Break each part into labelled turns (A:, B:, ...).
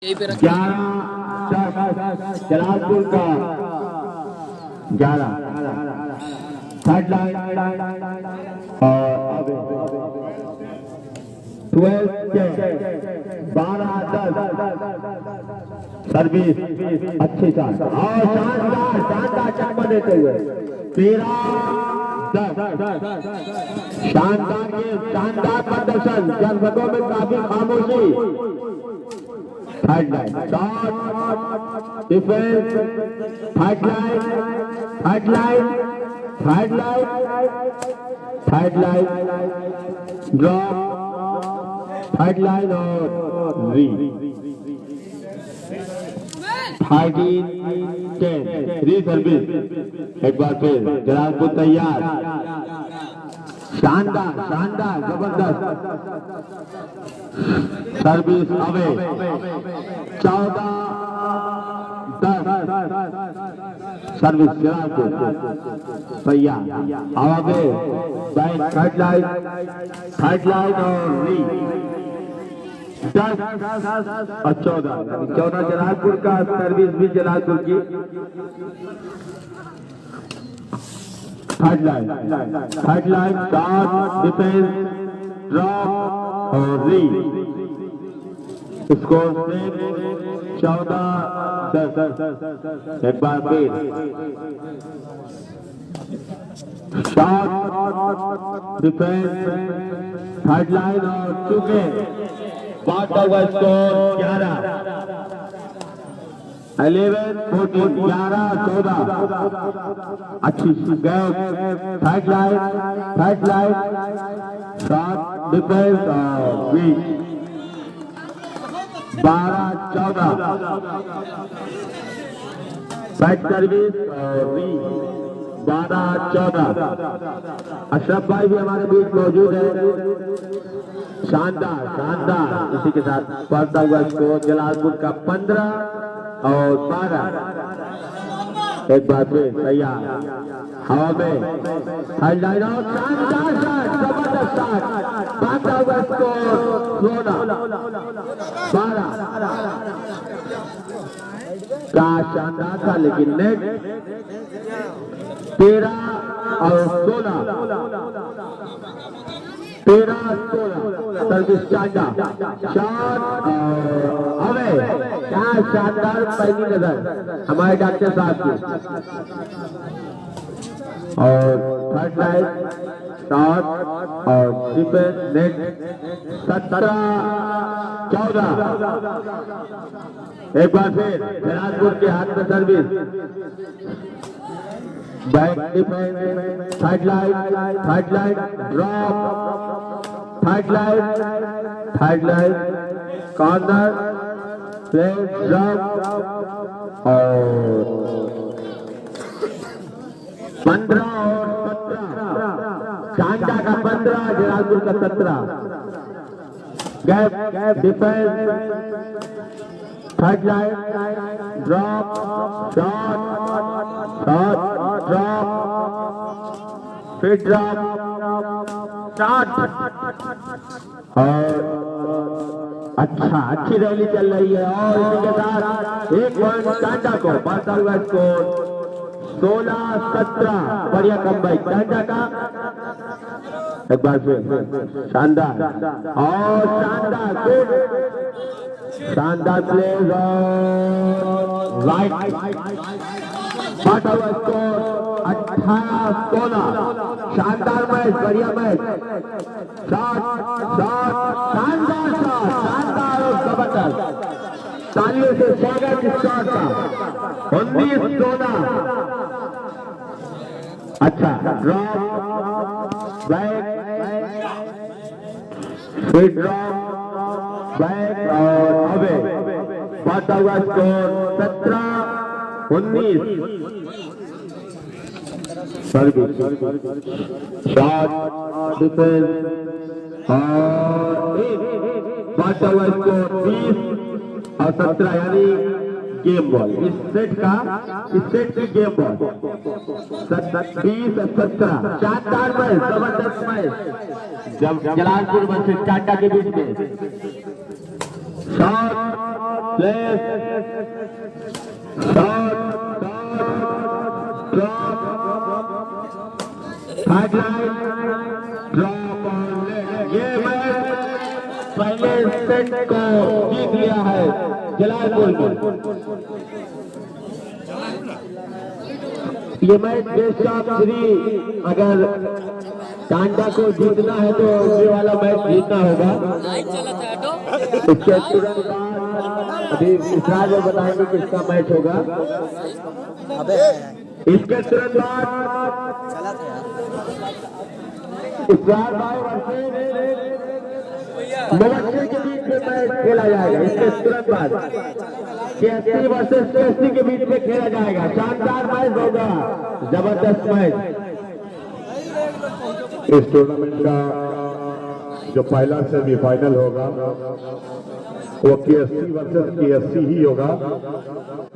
A: जलालपुर का 11 third line और 12 service अच्छी साथ और शानदार चकमा देते हुए 13-10 शानदार प्रदर्शन जनपदों में काफी खामोशी। Third line shot defence third line drop third line और री 13-10 री सर्विस। एक बार फिर जलालपुर तैयार शानदार जबरदस्त सर्विस अवे 14-10 सर्विस जलालपुर तैयार हवा में बैक थर्ड लाइन और री 10 और 14 जलालपुर का सर्विस भी जलालपुर की। Third line shot defence drop और री स्कोर 14-10। एक बार फिर शॉट डिफेंस थर्ड लाइन और चुके बढ़ता हुआ स्कोर 11-14 अच्छी gap third line shot defence और बीच 12-14 बैक सर्विस और री 12-14। अशरफ भाई भी हमारे बीच मौजूद है। शानदार इसी के साथ बढ़ता हुआ स्कोर जलालपुर का 15 और 12। एक बार फिर तैयार हवा में थर्ड लाइन और शानदार शॉट जबरदस्त शॉट बढ़ता हुआ स्कोर 16-12 का शानदार था लेकिन नेट 13 और 16 सर्विस शॉट अवे क्या शानदार पहली नजर हमारे डॉक्टर साहब की। और थर्ड लाइन शॉट और डिफेंस नेट 17-14। एक बार फिर जलालपुर के हाथ में service back defence third line drop third line corner plate drop और 15 और 17 चांदा का 15 जलालपुर का 17। Gap defence third line drop shot drop फिर ड्रॉप शॉट और अच्छी रैली चल रही है और इसी के साथ 1 पॉइंट टांडा को बढ़ता हुआ स्कोर 16-17। बढ़िया कमबैक टांडा का। एक बार फिर शानदार प्लेज और राइट बढ़ता हुआ स्कोर 18-16। शानदार मैच बढ़िया मैच शॉट शानदार और जबरदस्त तालियों से स्वागत इस शॉट का 19-14। अच्छा ड्रॉप बैक फिर ड्रॉप बैक और अवे बढ़ता हुआ स्कोर 17-19। सर्विस शॉट डिफेंस और बढ़ता हुआ स्कोर 20 और 17 यानी गेम बॉल इस सेट की गेम बॉल 20-17। शानदार मैच जबरदस्त मैच जब जलालपुर वर्सेस टाटा के बीच में शॉट प्लेस ये मैच पहले सेट को जीत लिया है जलालपुर को। ये मैच बेस्ट ऑफ 3, अगर टांडा को जीतना है तो ये वाला मैच जीतना होगा। इसके तुरंत बाद अभी इसराज वो बताएंगे किसका मैच होगा। इसके तुरंत बाद इसराज भाई मुबश्शिर के बीच में मैच खेला जाएगा। इसके तुरंत बाद केएससी वर्सेस केएससी के बीच में खेला जाएगा। शानदार मैच होगा, जबरदस्त मैच।
B: इस टूर्नामेंट का जो पहला सेमीफाइनल होगा वो केएससी वर्सेस केएससी ही होगा।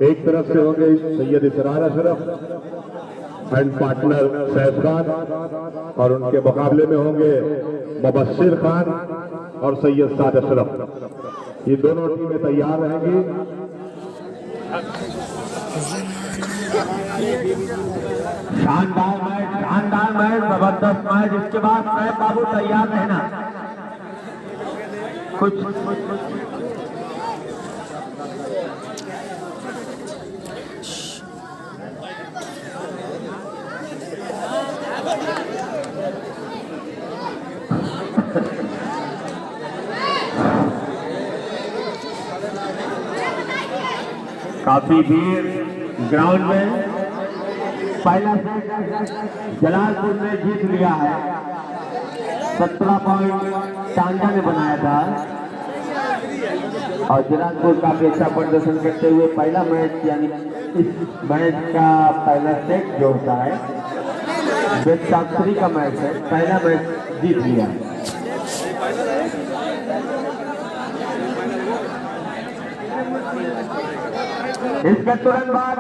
B: एक तरफ से होंगे सैयद इसरार अशरफ एंड पार्टनर सैफ खान, और उनके मुकाबले में होंगे मुबश्शिर खान और सैयद साद अशरफ। ये दोनों टीमें तैयार रहेंगी।
A: शानदार मैच, जबरदस्त मैच। इसके बाद सैफ बाबू तैयार रहना। कुछ काफी भीड़ ग्राउंड में। पहला सेट जलालपुर ने जीत लिया है। 17 पॉइंट टांडा ने बनाया था और जलालपुर काफी अच्छा प्रदर्शन करते हुए पहला मैच, यानी इस मैच का पहला सेट जो होता है बेस्ट ऑफ 3 का मैच है, पहला मैच जीत लिया। इसके तुरंत बाद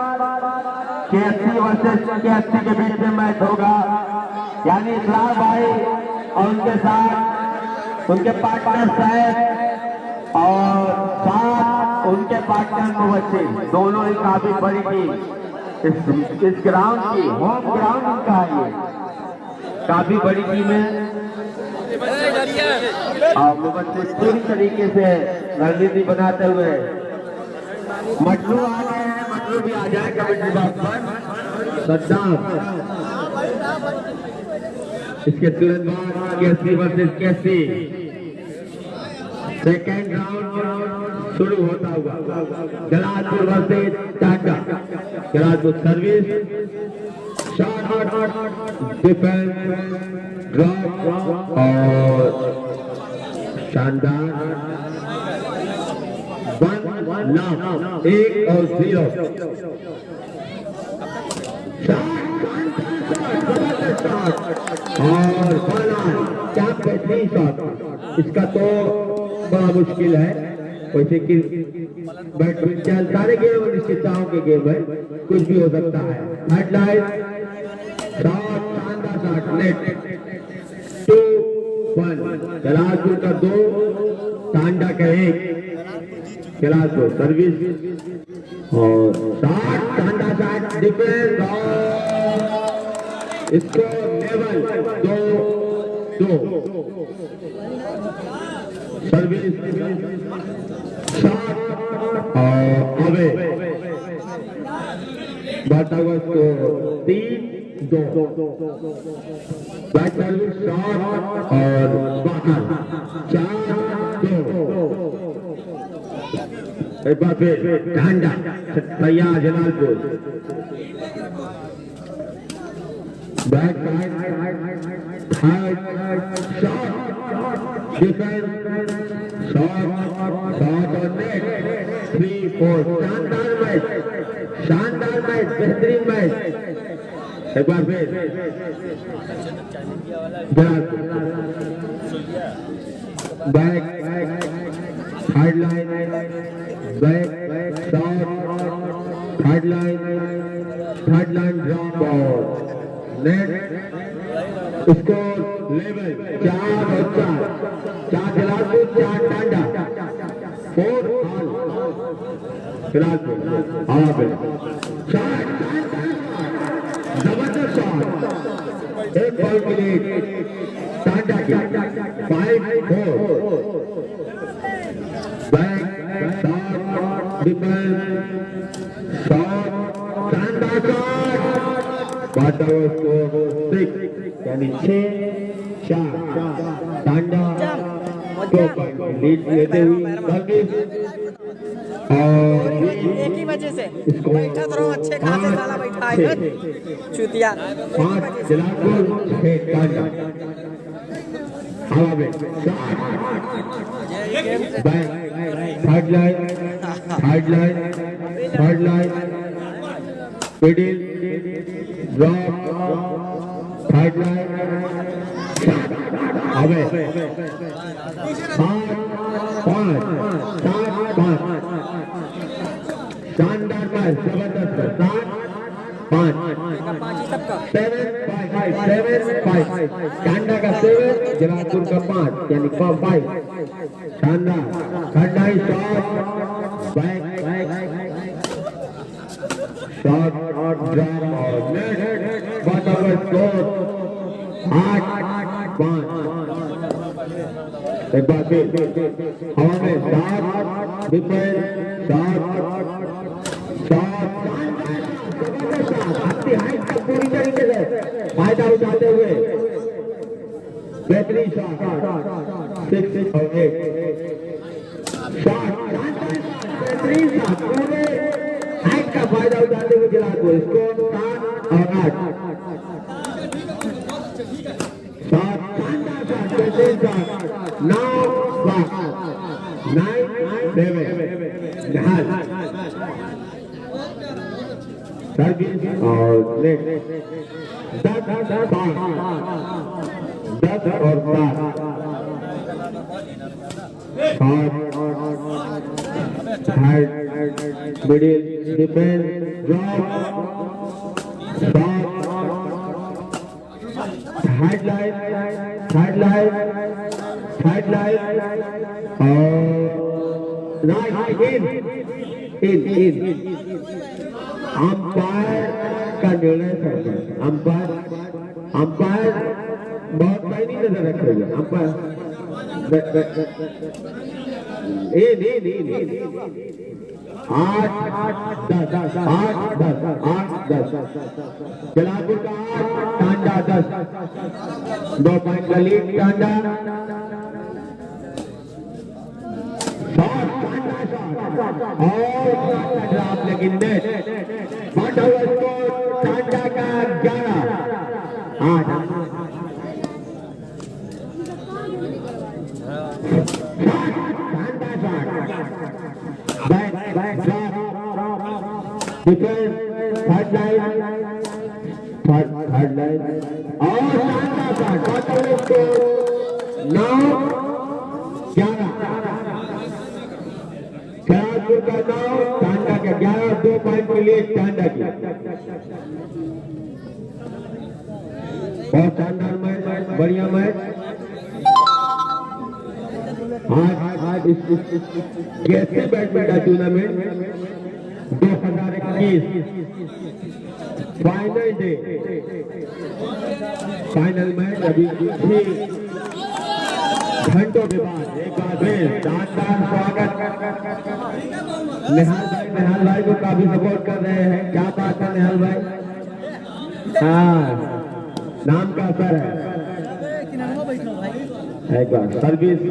A: केएससी वर्सेस केएससी के बीच में मैच होगा, यानी इसरार भाई और उनके साथ उनके पार्टनर सैफ और साथ उनके पार्टनर मुबश्शिर, दोनों ही काफी बड़ी टीम। इस ग्राउंड की होम ग्राउंड इनका है, ये काफी बड़ी टीम है। और मुबश्शिर पूरी तरीके से रणनीति बनाते हुए मटलू आ गए हैं, मटलू भी आ जाए कबड्डी बात पर। सद्दाम इसके तुरंत बाद KSC versus KSC second round शुरू होता हुआ। Jalalpur versus Tanda. Jalalpur service, shot, defence, drop और शानदार 1 और 0। और कैप पे 3 शॉट। इसका तो बड़ा मुश्किल है, वैसे कि बैडमिंटन सारे गेम निश्चितताओं के गेम है, कुछ भी हो सकता है। हेडलाइन शॉट, शानदार शॉट, नेट 2-1। जलालपुर का 2, टांडा का 1। जलालपुर सर्विस और शॉट, टांडा शॉट, डिफेंस और इसको लेवल 2-2। सर्विस, शॉट और अवे बाटा हुआ इसको 3-2। बैक सर्विस, शॉट और बाहर 4-2। एक बार फिर टांडा तैयार। Jalalpur back side, shot, defence, shot और नेट 3-4। शानदार मैच, बेहतरीन मैच। एक बार फिर back third line, back shot, third line drop और नेट। इसको लेवल 4 और 4 जलालपुर, 4 टांडा, 4 ऑल। फिलहाल हवा पे जबरदस्त शॉट, एक बॉल के लिए टाटा की 5-4 बैक शॉट डिफेंस शॉट शानदार शॉट क्वार्टर स्कोर 6 यानी 6-4 टांडा 2 पॉइंट लीड लेते हुए और
C: एक ही वजह से बैठा तो रहो अच्छे खासे साला बैठा है चूतिया
A: 5 जलालपुर 6 टांडा हवा में back third line middle drop third line हवे 5-5 शानदार पास जबरदस्त 7-5 टांडा का 7 जलालपुर का 5 यानी 5 शानदार third line shot back shot और ड्रॉप और नेट क्वार्टर स्कोर 8-5 एक बार फिर हवा में शॉट डिफेंस शॉट अपनी हाइट का पूरी तरीके से फायदा उठाते हुए बेहतरीन शॉट 6 और 8 शॉट बेहतरीन शॉट पूरे हाइट का फायदा उठाते हुए जलालपुर स्कोर 7 और 8 शॉट शानदार शॉट बेहतरीन शॉट 9-7 निहाल सर्विस और नेट 10 और 7 middle defence drop third line और राइट इन अंपायर का निर्णय अंपायर बहुत पैनी नजर रख रही है अंपायर आठ दस जलालपुर का 8 टांडा 10 2 पॉइंट का लीड टांडा और लेकिन नेट बांटा हुआ स्कोर टांडा का 11-8 डिफेंस थर्ड लाइन और शानदार शॉट 9-11 जलालपुर का 9 टांडा का 11 2 पॉइंट के लिए टांडा की बहुत शानदार मैच बढ़िया मैच आज कैसे badminton tournament 2021 final day final match अभी घंटों के बाद एक बार फिर शानदार स्वागत निहाल भाई को काफी सपोर्ट कर रहे हैं क्या बात है निहाल भाई हाँ नाम का असर है एक बार service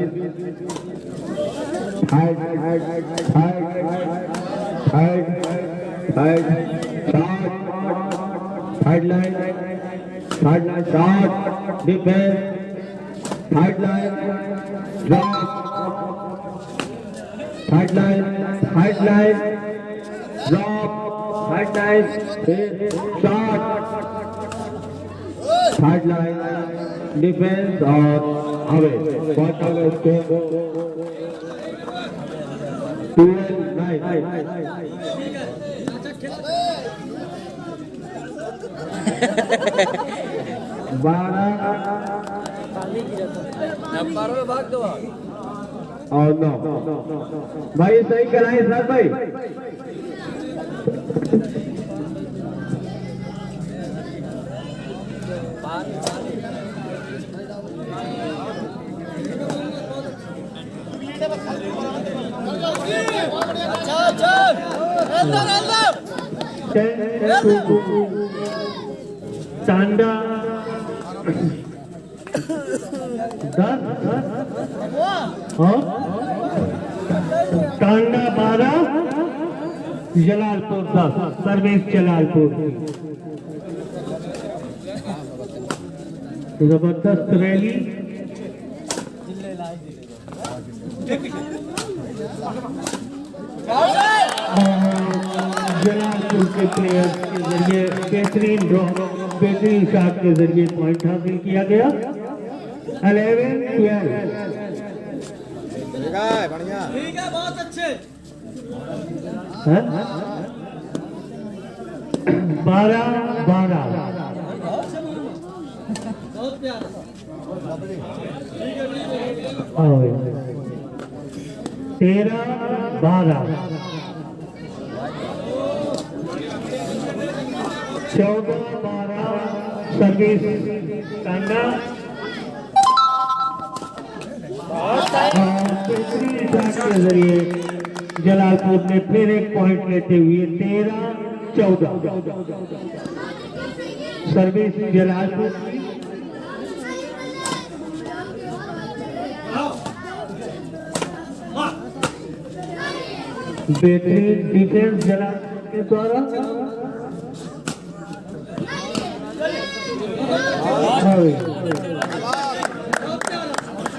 A: third line shot defence third line third line drop third line shot third line defence और अवे क्वार्टर स्कोर 12
C: भाग दो
A: और 9 भाई सही कराएं सर भाई। टांडा 10 टांडा 12 जलालपुर 10 सर्विस जलालपुर। जबरदस्त रैली जलालपुर के प्लेयर्स के जरिए बेहतरीन ड्रॉ बेहतरीन शॉट के जरिए पॉइंट हासिल किया गया। 11-12
C: बढ़िया ठीक है बहुत अच्छे
A: 12-12
C: बहुत प्यारा
A: 13-12 14-12 सर्विस टांडा। के जरिए जलालपुर ने फिर एक पॉइंट लेते हुए 13-14 सर्विस जलालपुर। बेहतरीन डिफेंस जलालपुर के द्वारा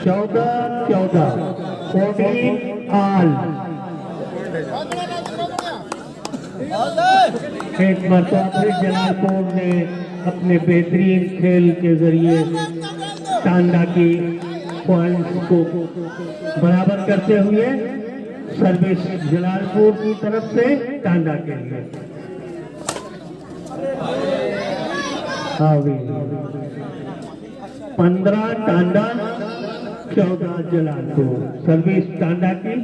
A: 14-14 14 एक मरतबा फिर जलालपुर ने अपने बेहतरीन खेल के जरिए टांडा की पॉइंट्स को बराबर करते हुए सर्विस जलालपुर की तरफ से टांडा के लिए। 15 टांडा 14 जलालपुर सर्विस टांडा की।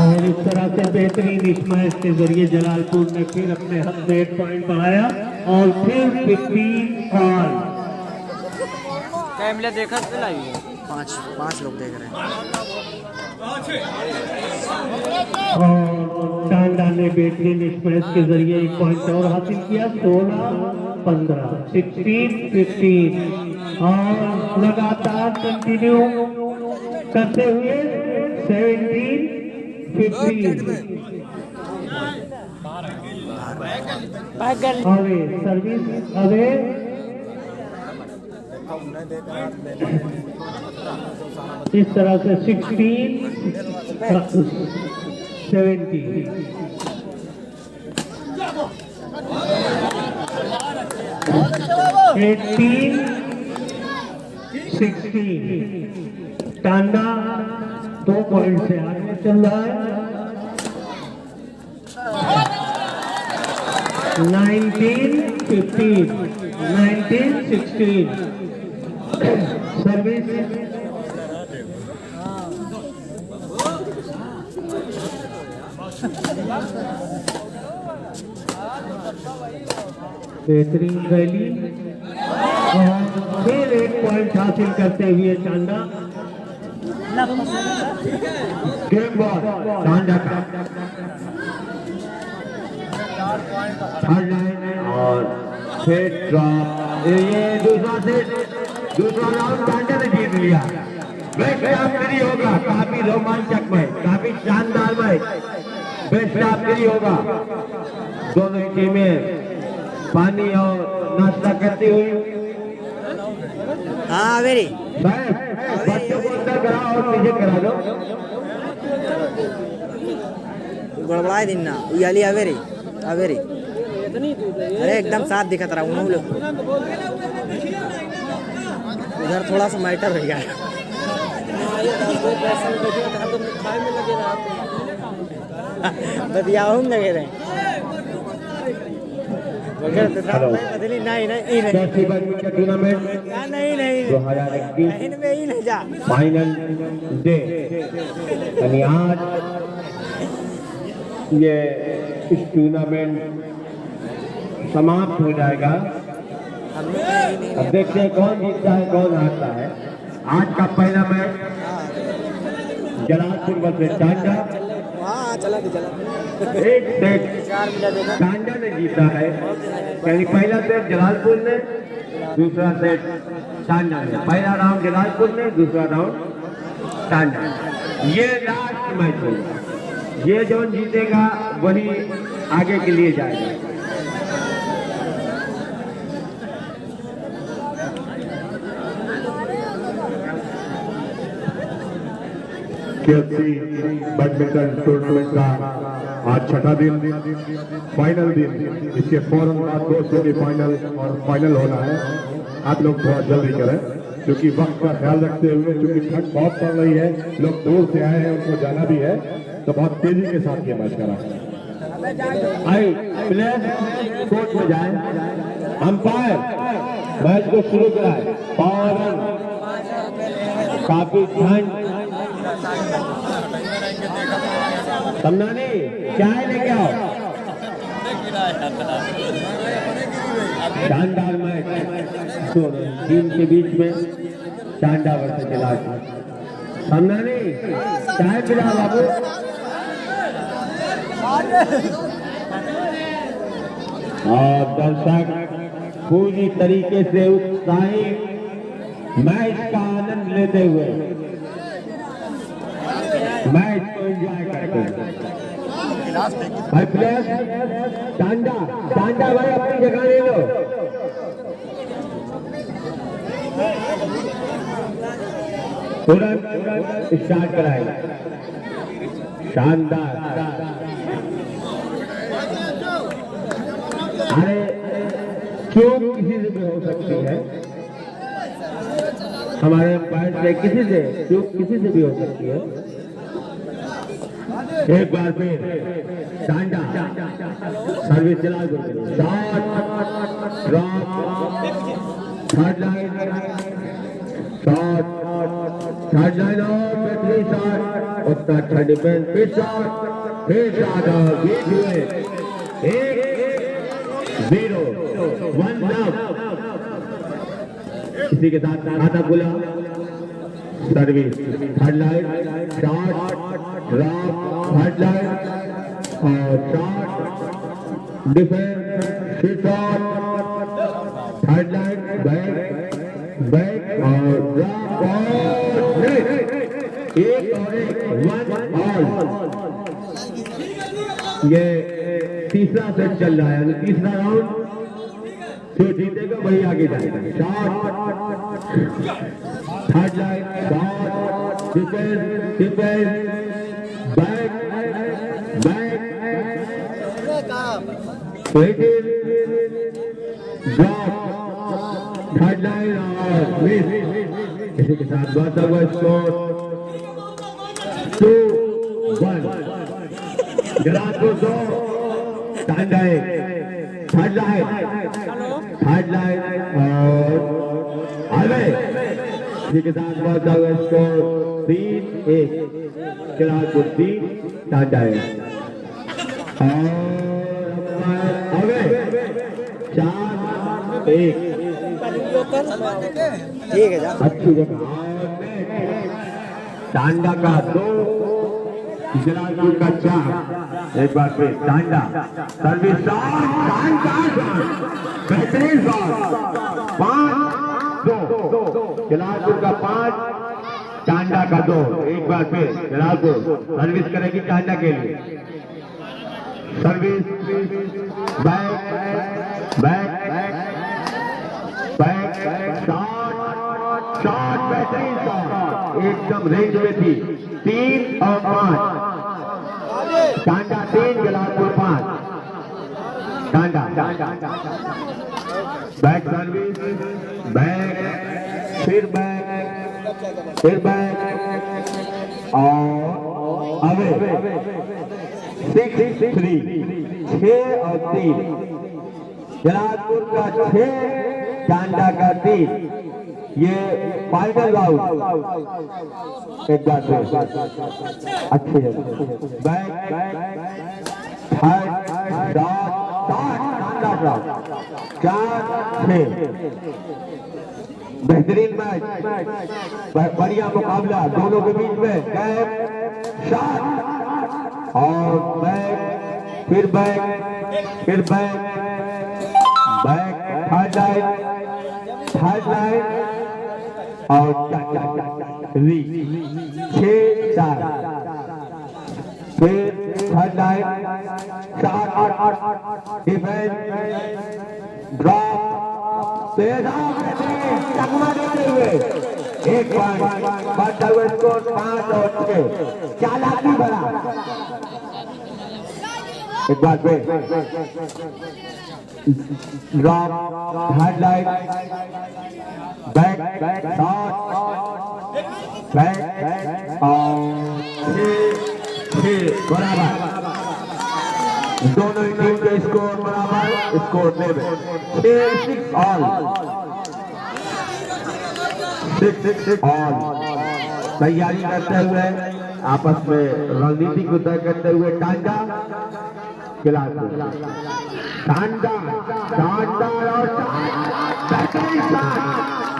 A: और इस तरह से बेहतरीन स्मैश के जरिए जलालपुर ने फिर अपने हक में 1 पॉइंट बढ़ाया और फिर 15 ऑल।
C: कैमरा देखा तो लाइव 5 लोग देख रहे हैं।
A: और टांडा ने बेहतरीन स्मैश के जरिए 1 पॉइंट और हासिल किया। 16-15 16-15 और लगातार कंटिन्यू करते हुए 17-15 अवे सर्विस अवे इस तरह से 16-17 18-16 टांडा 2 पॉइंट से आगे चल रहा है। 19-15 19-16 सर्विस बेहतरीन रैली और फिर 1 पॉइंट हासिल करते हुए टांडा। गेम बॉल टांडा का थर्ड लाइन और फिर ड्रॉप। ये दूसरा राउंड टांडा ने जीत लिया। बेस्ट आपके होगा, काफी रोमांचक में, काफी शानदार में बेस्ट आपके होगा। दोनों टीमें पानी और नाश्ता करती हुई।
C: हाँ वेरी
A: बच्चों को अंदर कराओ और पीछे करा दो।
C: गड़बड़ाए दिन ना उयाली अवेरी अवेरी अरे एकदम साथ दिखत रहा हूँ लोग उधर थोड़ा सा मैटर हो गया। बदियाओं में लगे रहे टूर्नामेंट नहीं नहीं
A: 2021
C: इनमें ही नहीं जा।
A: Final day. यानी आज ये इस टूर्नामेंट समाप्त हो जाएगा। अब देखते हैं कौन जीतता है कौन हारता है। आज का पहला मैच जलालपुर वर्सेस टांडा।
C: हाँ चला
A: एक सेट टांडा ने जीता है, यानी पहला सेट जलालपुर ने, दूसरा सेट टांडा ने। पहला राउंड जलालपुर ने, दूसरा राउंड टांडा ने। ये लास्ट मैच होगा, ये जो जीतेगा वही आगे के लिए जाएगा।
B: केएफसी बैडमिंटन टूर्नामेंट का आज छठा दिन, फाइनल दिन। इसके फौरन बाद 2 सेमीफाइनल और फाइनल होना है। आप लोग थोड़ा जल्दी करें क्योंकि वक्त का ख्याल रखते हुए, क्योंकि ठंड बहुत पड़ रही है, लोग दूर से आए हैं, उनको जाना भी है, तो बहुत तेजी के साथ ये मैच करा।
A: प्लेयर कोर्ट में जाए, अंपायर मैच को शुरू कराए। फौरन काफी ठंड। समझाने चाय लेके आओ। शानदार मैच टीम के बीच में, टांडा वर्सेस जलालपुर। समझाने चाय पिला बाबू। और दर्शक पूरी तरीके से उत्साहित मैच का आनंद लेते हुए मैच को एंजॉय करते हैं। भाई प्लेयर टांडा भाई अपनी जगह ले लो। तुरंत स्टार्ट कराएगा। शानदार। अरे चूक किसी से भी हो सकती है, हमारे अंपायर से किसी से चूक किसी से भी हो सकती है। एक बार फिर टांडा सर्विस चला दो। Shot third line, shot third line और बेहतरीन शॉट। उसका थर्ड डिफेंस फिर शॉट और बीच हुए 1-0 1 लव। इसी के साथ खाता खुला। Service third line, shot third line और शॉट डिफेंस फिर शॉट थर्ड लाइन, बैक और ड्रॉप और एक और एक 1 ऑल। ये तीसरा सेट चल रहा है, यानी तीसरा राउंड। जो जीतेगा वही आगे जाएगा। Shot third line, shot defence back drop third line और मिस। इसी के साथ बढ़ता हुआ score 2-1। Jalalpur 2 Tanda 1। Third line और आगे। इसी के साथ बढ़ता हुआ स्कोर 3-1। जलालपुर 3 टांडा 1। और आगे 4-1।
C: ठीक है जा।
A: अच्छी जगह टांडा का 2, जलालपुर का 4। एक बार फिर टांडा सर्विस बेहतरीन शॉट 5-2। जलालपुर का 5, टांडा का 2। एक बार फिर जलालपुर सर्विस करेगी टांडा के लिए। सर्विस बैक शॉट बेहतरीन शॉट, एकदम रेंज में थी। 3 और 5। टांडा 3, जलालपुर 5। टांडा बैक सर्विस, फिर बैक और अवे 6-3। 6 और 3। जलालपुर का 6, टांडा का 3। ये फाइनल राउंड एक बार फिर अच्छे जगह बैक थर्ड डॉट डॉट 4-6 बेहतरीन मैच, बढ़िया मुकाबला दोनों के बीच में। गैप शॉट और बैक फिर बैक थर्ड लाइन और 6-4 फिर थर्ड लाइन 4-8 डिफेंस ड्रॉप चकमा देते हुए एक पॉइंट बढ़ता हुआ स्कोर 5 और 6 चालाकी भरा। एक बार फिर drop third line back shot back और 6 बराबर। दोनों ही टीम के स्कोर बराबर, स्कोर 6-6 ऑल। तैयारी करते हुए आपस में रणनीति को तय करते हुए टांडा खिलाड़ी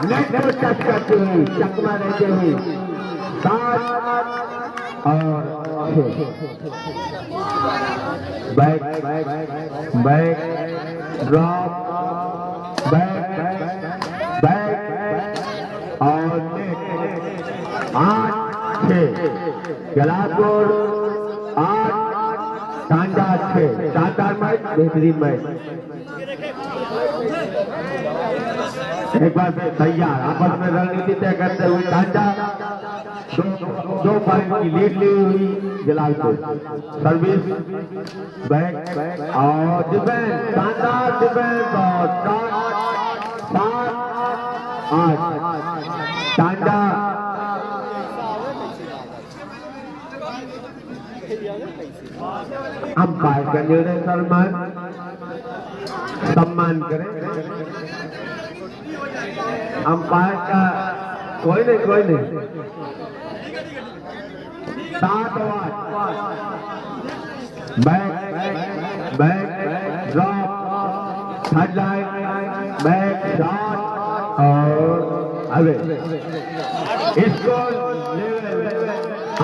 A: नेट को टच करते हुए चकमा देते हुए 7 और 6 बैक ड्रॉप बैक और 8-6 जलालपुर 8 टांडा 6 शानदार मैच, बेहतरीन मैच। एक बार फिर तैयार आपस में रणनीति तय करते हुए टांडा 2 पॉइंट की लीड ली हुई जलालपुर। सर्विस बैक और डिफेंस शानदार डिफेंस और 7-8 टांडा अंपायर का निर्णय सम्मान करें। अंपायर का कोई नहीं 7 और 8 back drop third line back shot और अवे इसको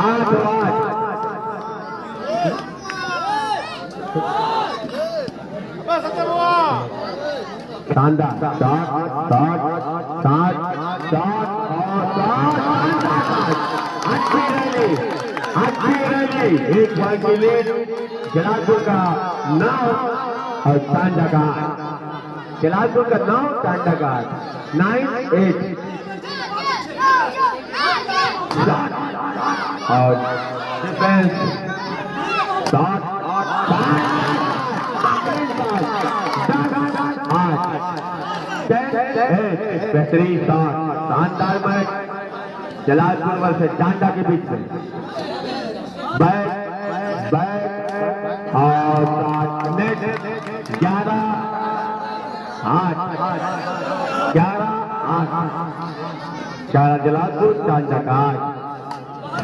A: 8 और 8 शानदार एक पॉइंट की लीड जलालपुर का 9 और टांडा का 8। जलालपुर का 9 टांडा का 9-8 और डिफेंस बेहतरीन शानदार मैच जलालपुर वर्सेस टांडा के बीच में। बैक और नेट 11-8 जलालपुर टांडा का 8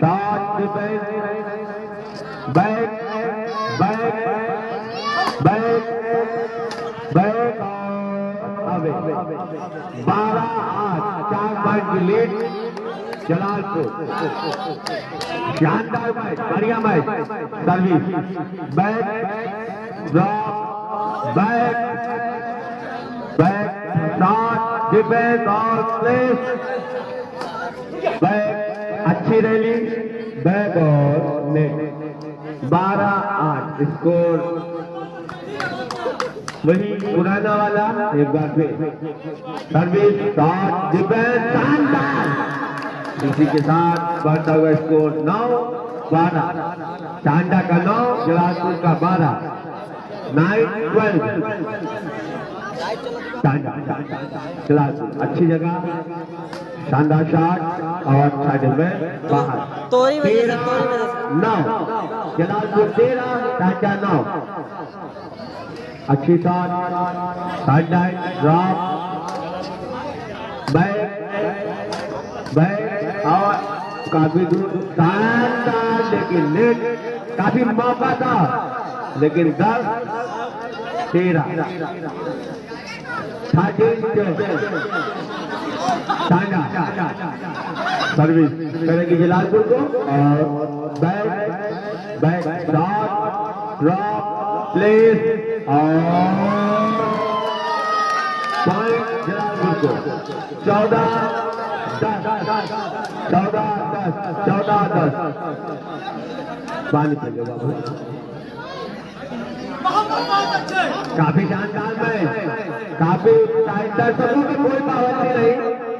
A: shot defence back away 12-8 4 point की लीड जलालपुर। शानदार मैच, बढ़िया match. Service back drop back shot defence और प्लेस बैक अच्छी रैली बैक और नेट 12-8 स्कोर वही पुराना वाला। एक बार फिर सर्विस शॉट डिफेंस शानदार। इसी के साथ बढ़ता हुआ स्कोर 9-12 टांडा का 9 जलालपुर का 12 9-12 टांडा जलालपुर। अच्छी जगह शानदार शॉट और अच्छा डिफेंस बाहर 13-9 जलालपुर 13 टांडा 9। अच्छी shot, side line, drop, back और काफी दूर, शानदार, लेकिन नेट, काफी मौका था, लेकिन 10-13 सर्विस करेगी जलालपुर को और बैक शॉट, ड्रॉप, प्लेस और पॉइंट जलालपुर को 14-10 पानी चलेगा। काफी शानदार मैच, काफी दर्शकों की कोई पाबंदी नहीं,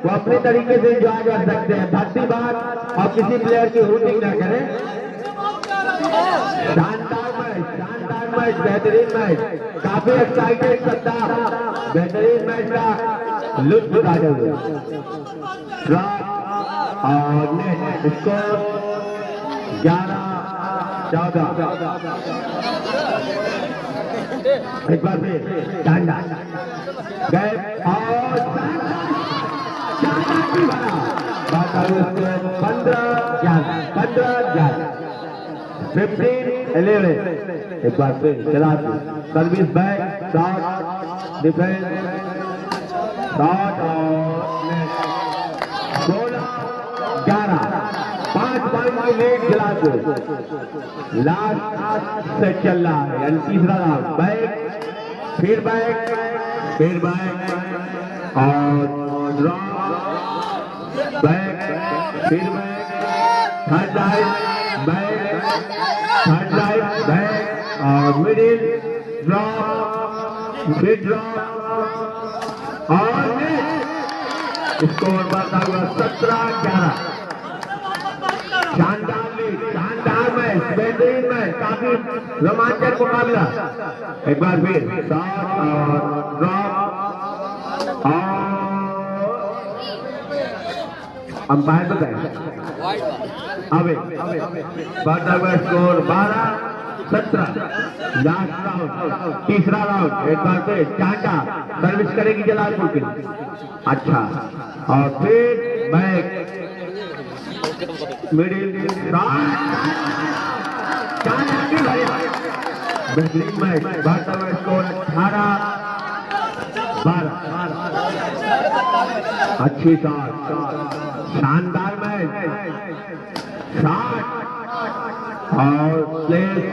A: वो अपने तरीके से एंजॉय कर सकते हैं। भक्ति बात और किसी प्लेयर की हूटिंग ना करें। शानदार मैच, बेहतरीन मैच, काफी एक्साइटेड सकता, बेहतरीन मैच का लुत्फ उठाते हुए और नेट स्कोर 11-14। एक बार फिर डांडा गए और 15-11 एक बार फिर चला service back shot defence shot और 16-11 5 पॉइंट की लीड जलालपुर। लास्ट से चल रहा है यानी तीसरा राउंड, बैक फिर बैक और ड्रॉप, बैक फिर बैक, थर्ड लाइन बैक और मिडिल ड्रॉप, फिर ड्रॉप और स्कोर बढ़ता हुआ 17-11। शानदार मैच, बेहतरीन मैच, काफी रोमांचक मुकाबला। एक बार फिर शॉट और ड्रॉप और अंपायर बताए अबे बढ़ता हुआ स्कोर 12-17। लास्ट राउंड, तीसरा राउंड। एक बार फिर चांटा सर्विस करेगी जलालपुर के लिए, अच्छा और फिर बैक मिडिल बेहतरीन मैच, बढ़ता हुआ स्कोर 18-12। अच्छी शॉट, शानदार मैच, शॉट और प्लेस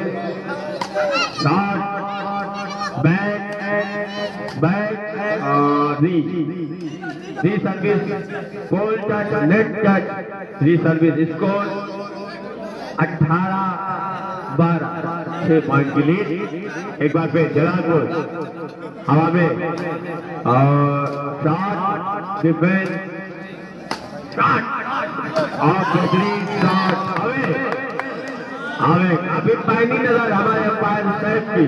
A: शॉट बैक और री सर्विस पोल टच नेट टच री सर्विस। स्कोर 18-12, 6 पॉइंट की लीड। एक बार फिर जलालपुर हवा में और शॉट डिफेंस शॉट और बेहतरीन शॉट काफी पाइनी नजर हमारे अंपायर साहब की।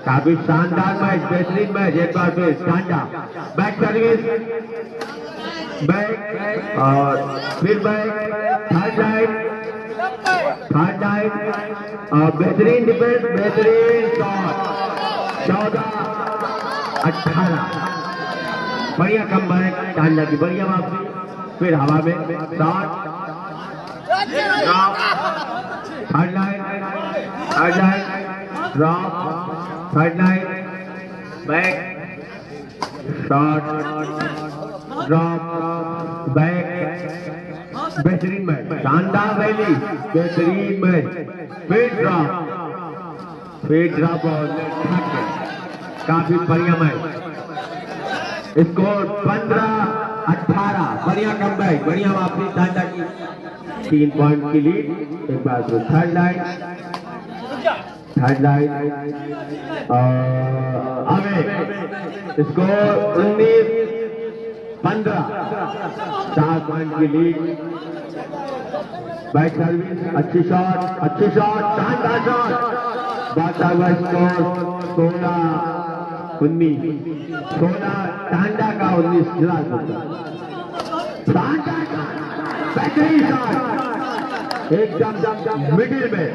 A: काफी शानदार मैच, बेहतरीन मैच। एक बार फिर टांडा बैक सर्विस बैक और फिर बैक थर्ड लाइन और बेहतरीन डिफेंस, बेहतरीन शॉट 14-18। बढ़िया कमबैक टांडा की, बढ़िया वापसी। फिर हवा में shot third line drop, third line back shot drop back. बेहतरीन मैच, शानदार रैली, बेहतरीन मैच। फिर ड्रॉप और काफी बढ़िया मैच। स्कोर 15-18, बढ़िया कमबैक, बढ़िया वापसी टांडा की, 3 पॉइंट की लीड। एक बार फिर third line away score 19-15, 4 point की लीड। बैक सर्विस अच्छी शॉट शानदार शॉट, बढ़ता हुआ स्कोर 16-19, 16 टांडा का 19 जलालपुर का। बेहतरीन शॉट एकदम मिडिल में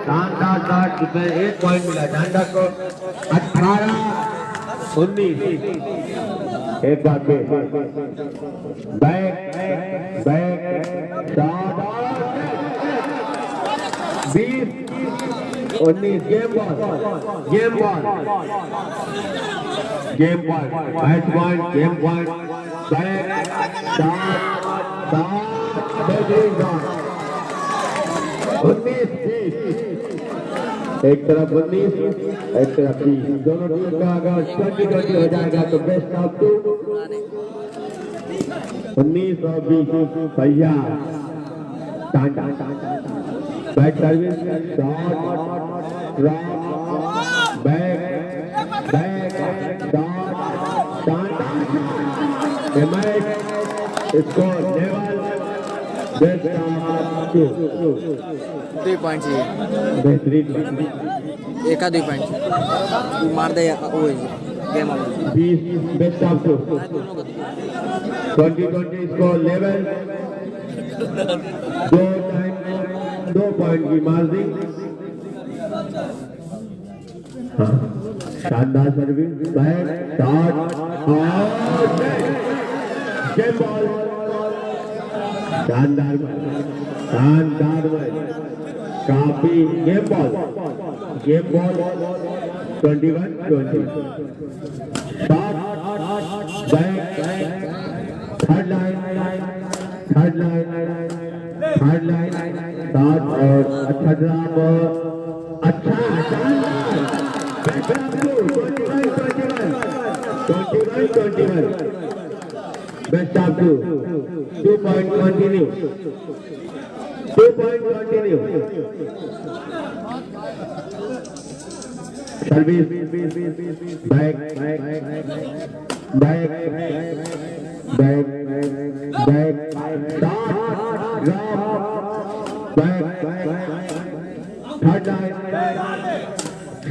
A: शानदार जिसमें 1 पॉइंट मिला डांडा को। 18-19 एक बार फिर back back shot 20-19 game ball match point game point back shot 19-20 एक तरफ 19 एक तरफ 20 दोनों टीम का अगर 20-20 हो जाएगा तो बेस्ट ऑफ 2 19 और 20 भैया back service shot drop back shot match score level best of 2
C: 2 point चाहिए
A: बेहतरीन
C: 1-2 पॉइंट मार दे वो game
A: 20 best of 2 20-20 score level 2 point की मार्जिंग शानदार service back shot game ball शानदार काफी game ball 21-20 shot back third line shot और अच्छा ड्रॉप अच्छा 21 best of 2 point continue service back third line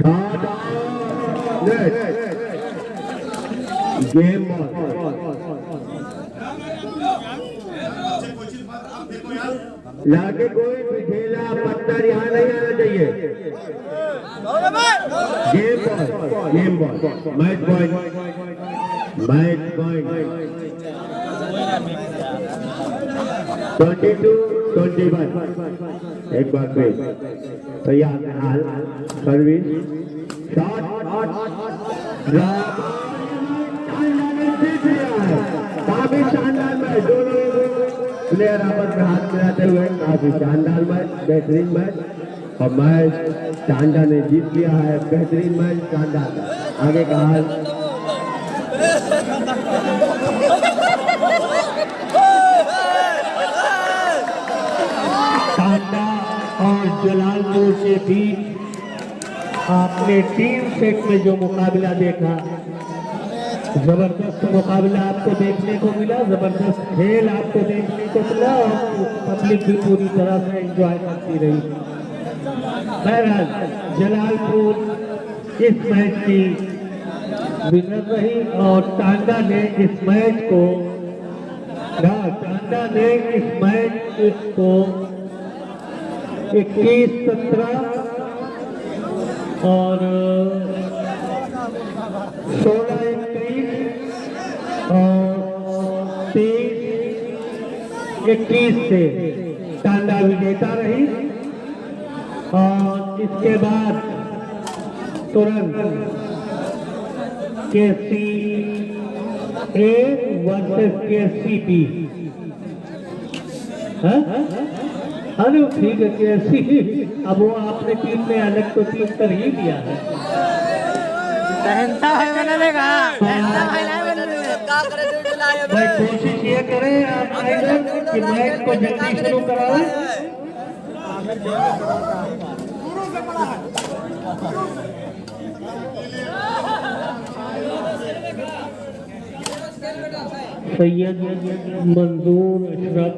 A: shot game लाके कोई भी ढेला पत्थर यहाँ नहीं आना चाहिए गेम बॉल मैच पॉइंट 22-21 एक बार फिर तैयार हाल सर्विस शॉट काफी शानदार मैच दोनों प्लेयर आपस में हाथ मिलाते हुए काफी शानदार मैच बेहतरीन मैच और मैच चांदा ने जीत लिया है बेहतरीन मैच चांदा आगे का हाल
D: चांदा और जलालपुर के बीच आपने 3 सेट में जो मुकाबला देखा जबरदस्त मुकाबला आपको देखने को मिला जबरदस्त खेल आपको देखने को मिला और पब्लिक भी पूरी तरह से एंजॉय करती रही। बहरहाल जलालपुर इस मैच की विनर रही और टांडा ने इस मैच को 21-17 और 16-21 और 23-21 से टांडा विजेता रही और इसके बाद तुरंत KCA वर्सेस KCB अरे ठीक है KC अब वो आपने टीम में अलग तो टीम कर ही दिया है भाई कोशिश ये करें आप कि मैच को जल्दी शुरू कराएं सैयद मंजूर अशरफ